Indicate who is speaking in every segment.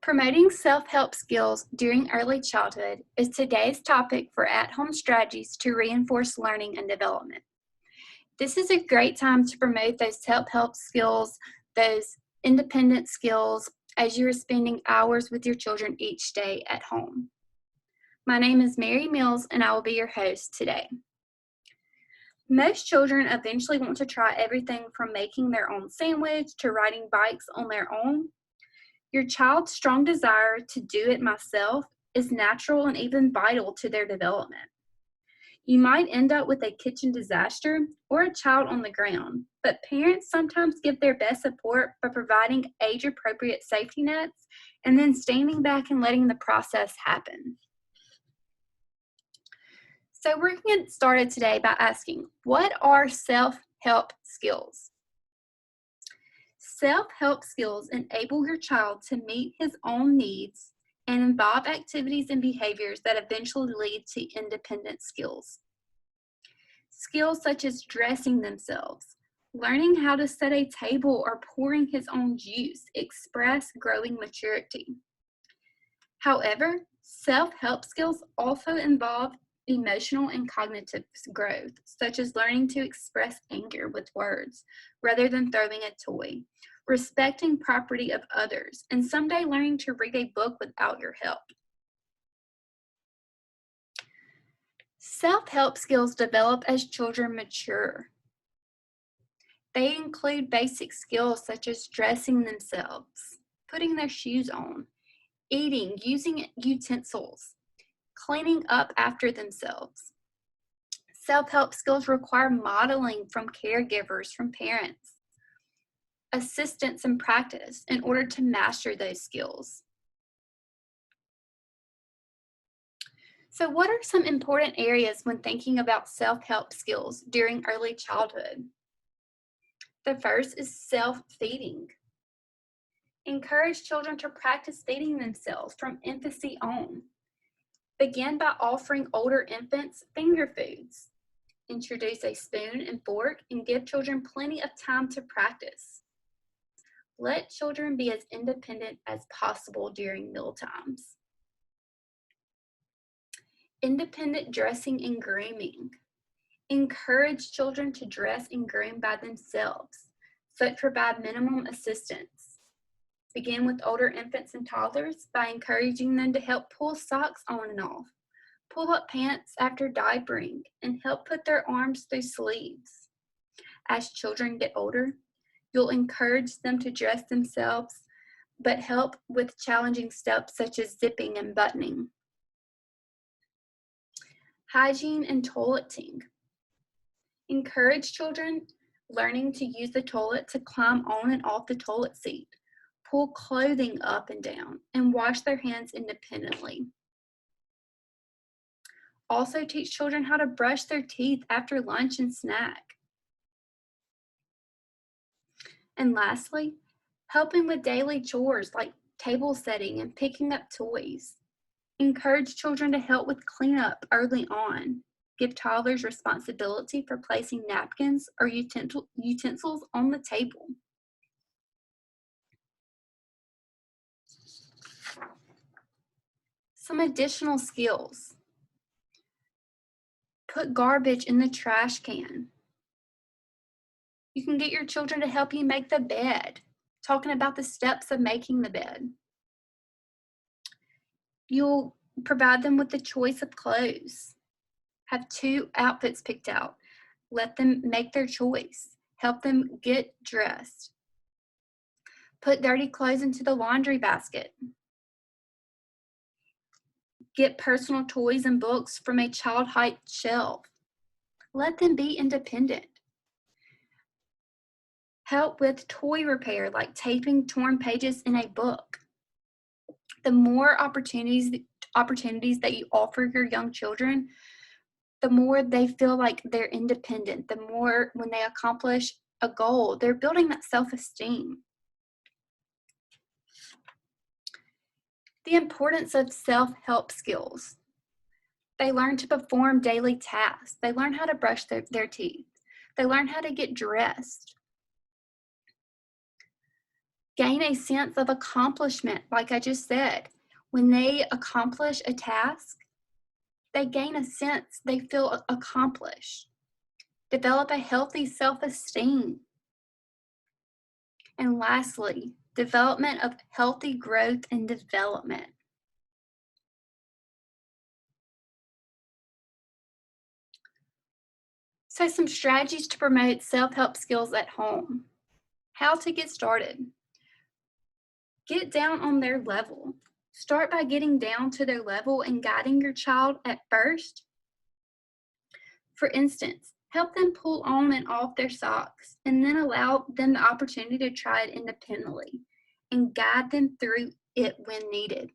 Speaker 1: Promoting self-help skills during early childhood is today's topic for at-home strategies to reinforce learning and development. This is a great time to promote those self-help skills, those independent skills, as you are spending hours with your children each day at home. My name is Mary Mills, and I will be your host today. Most children eventually want to try everything from making their own sandwich to riding bikes on their own. Your child's strong desire to do it myself is natural and even vital to their development. You might end up with a kitchen disaster or a child on the ground, but parents sometimes give their best support by providing age-appropriate safety nets and then standing back and letting the process happen. So we're going to get started today by asking, what are self-help skills? Self-help skills enable your child to meet his own needs and involve activities and behaviors that eventually lead to independent skills. Skills such as dressing themselves, learning how to set a table or pouring his own juice express growing maturity. However, self-help skills also involve emotional and cognitive growth, such as learning to express anger with words rather than throwing a toy, respecting property of others, and someday learning to read a book without your help. Self-help skills develop as children mature. They include basic skills such as dressing themselves, putting their shoes on, eating, using utensils, cleaning up after themselves. Self-help skills require modeling from caregivers, from parents, assistance and practice in order to master those skills. So what are some important areas when thinking about self-help skills during early childhood? The first is self-feeding. Encourage children to practice feeding themselves from infancy on. Begin by offering older infants finger foods. Introduce a spoon and fork and give children plenty of time to practice. Let children be as independent as possible during meal times. Independent dressing and grooming. Encourage children to dress and groom by themselves, but provide minimum assistance. Begin with older infants and toddlers by encouraging them to help pull socks on and off, pull up pants after diapering, and help put their arms through sleeves. As children get older, you'll encourage them to dress themselves, but help with challenging steps such as zipping and buttoning. Hygiene and toileting. Encourage children learning to use the toilet to climb on and off the toilet seat, pull clothing up and down, and wash their hands independently. Also teach children how to brush their teeth after lunch and snack. And lastly, helping with daily chores like table setting and picking up toys. Encourage children to help with cleanup early on. Give toddlers responsibility for placing napkins or utensils on the table. Some additional skills. Put garbage in the trash can. You can get your children to help you make the bed, talking about the steps of making the bed. You'll provide them with the choice of clothes. Have 2 outfits picked out. Let them make their choice. Help them get dressed. Put dirty clothes into the laundry basket. Get personal toys and books from a child-height shelf. Let them be independent. Help with toy repair, like taping torn pages in a book. The more opportunities that you offer your young children, the more they feel like they're independent. The more when they accomplish a goal, they're building that self-esteem. The importance of self-help skills. They learn to perform daily tasks. They learn how to brush their teeth. They learn how to get dressed. gain a sense of accomplishment, like I just said. When they accomplish a task, they gain a sense, they feel accomplished. Develop a healthy self-esteem. And lastly, development of healthy growth and development. So some strategies to promote self-help skills at home. How to get started. Get down on their level. Start by getting down to their level and guiding your child at first. For instance, help them pull on and off their socks and then allow them the opportunity to try it independently and guide them through it when needed.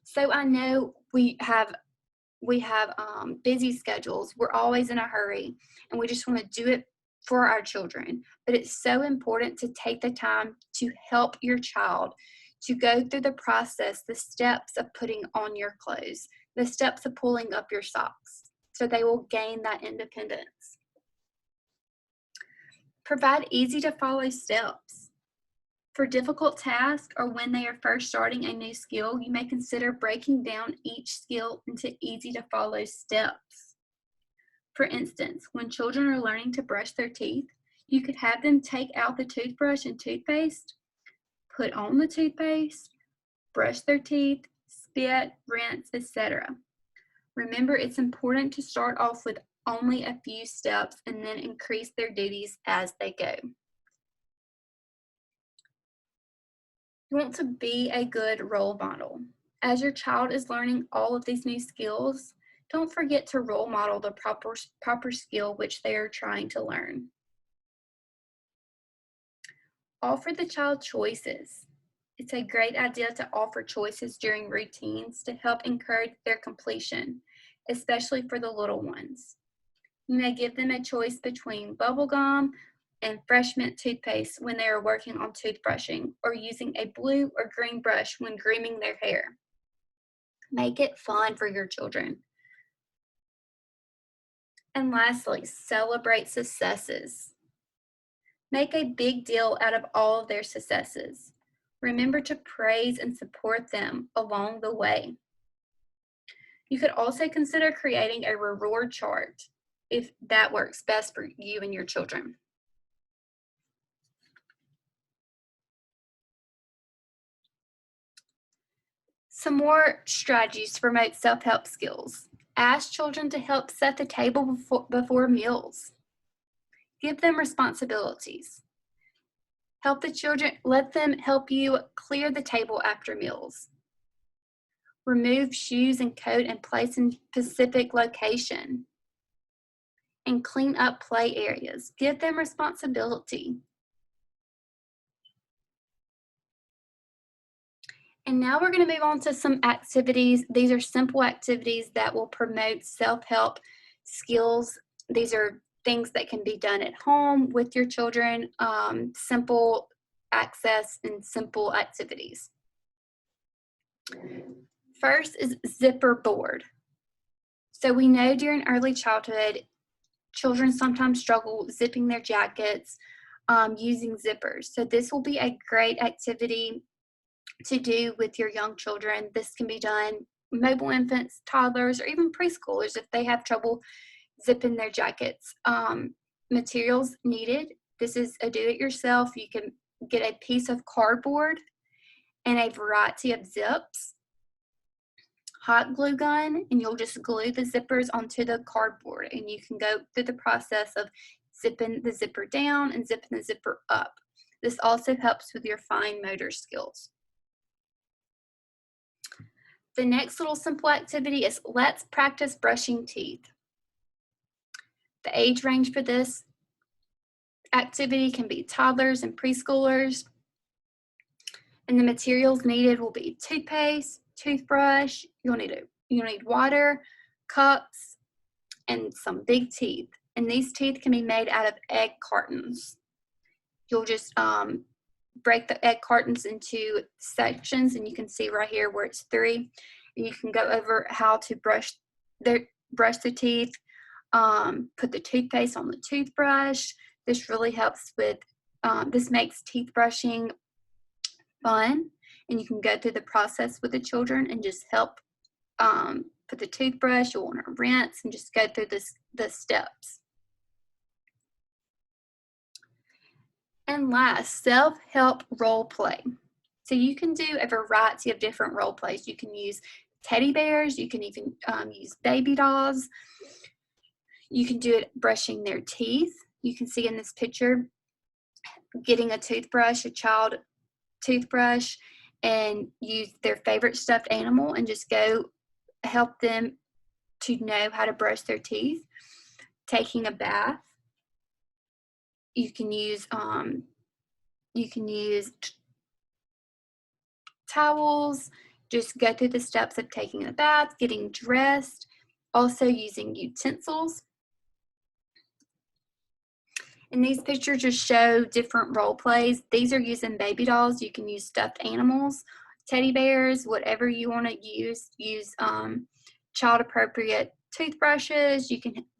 Speaker 1: So I know we have busy schedules. We're always in a hurry and we just want to do it for our children. But it's so important to take the time to help your child to go through the process, the steps of putting on your clothes, the steps of pulling up your socks, so they will gain that independence. Provide easy to follow steps. For difficult tasks or when they are first starting a new skill, you may consider breaking down each skill into easy to follow steps. For instance, when children are learning to brush their teeth, you could have them take out the toothbrush and toothpaste, put on the toothpaste, brush their teeth, spit, rinse, etc. Remember, it's important to start off with only a few steps and then increase their duties as they go. You want to be a good role model. As your child is learning all of these new skills, don't forget to role model the proper skill which they are trying to learn. Offer the child choices. It's a great idea to offer choices during routines to help encourage their completion, especially for the little ones. You may give them a choice between bubble gum and fresh mint toothpaste when they are working on toothbrushing, or using a blue or green brush when grooming their hair. Make it fun for your children. And lastly, celebrate successes. Make a big deal out of all of their successes. Remember to praise and support them along the way. You could also consider creating a reward chart if that works best for you and your children. Some more strategies to promote self-help skills. Ask children to help set the table before meals. Give them responsibilities. Help the children, let them help you clear the table after meals. Remove shoes and coat and place in specific location. And clean up play areas. Give them responsibility. And now we're going to move on to some activities. These are simple activities that will promote self-help skills. These are things that can be done at home with your children, simple access and simple activities. First is zipper board. So we know during early childhood, children sometimes struggle zipping their jackets using zippers. So this will be a great activity to do with your young children. This can be done mobile infants, toddlers, or even preschoolers if they have trouble zipping their jackets. Materials needed. This is a do-it-yourself. You can get a piece of cardboard and a variety of zips, hot glue gun, and you'll just glue the zippers onto the cardboard, and you can go through the process of zipping the zipper down and zipping the zipper up. This also helps with your fine motor skills. The next little simple activity is let's practice brushing teeth. The age range for this activity can be toddlers and preschoolers. And the materials needed will be toothpaste, toothbrush, you'll need water, cups, and some big teeth. And these teeth can be made out of egg cartons. You'll just break the egg cartons into sections, and you can see right here where it's 3. And you can go over how to brush the teeth, put the toothpaste on the toothbrush. This really helps with, this makes teeth brushing fun, and you can go through the process with the children and just help put the toothbrush, you'll want to rinse, and just go through the steps. And last, self-help role play. So you can do a variety of different role plays. You can use teddy bears, you can even use baby dolls. You can do it brushing their teeth. You can see in this picture, getting a toothbrush, a child toothbrush, and use their favorite stuffed animal and just go help them to know how to brush their teeth. Taking a bath. You can use towels. Just go through the steps of taking a bath, getting dressed, also using utensils. And these pictures just show different role plays. These are using baby dolls. You can use stuffed animals, teddy bears, whatever you want to use. Use child appropriate toothbrushes.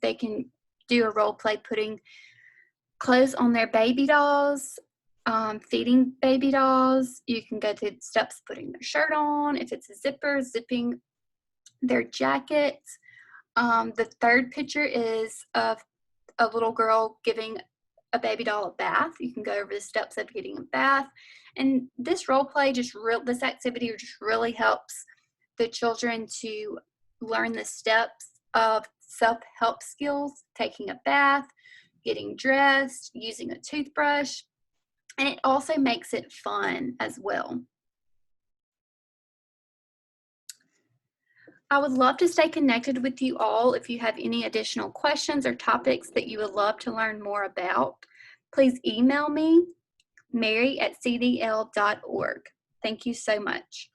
Speaker 1: They can do a role play putting clothes on their baby dolls, feeding baby dolls. You can go through the steps putting their shirt on. If it's a zipper, zipping their jackets. The third picture is of a little girl giving a baby doll a bath. You can go over the steps of getting a bath. And this role play this activity just really helps the children to learn the steps of self-help skills, taking a bath, getting dressed, using a toothbrush, and it also makes it fun as well. I would love to stay connected with you all. If you have any additional questions or topics that you would love to learn more about, please email me, mary@cdl.org. Thank you so much.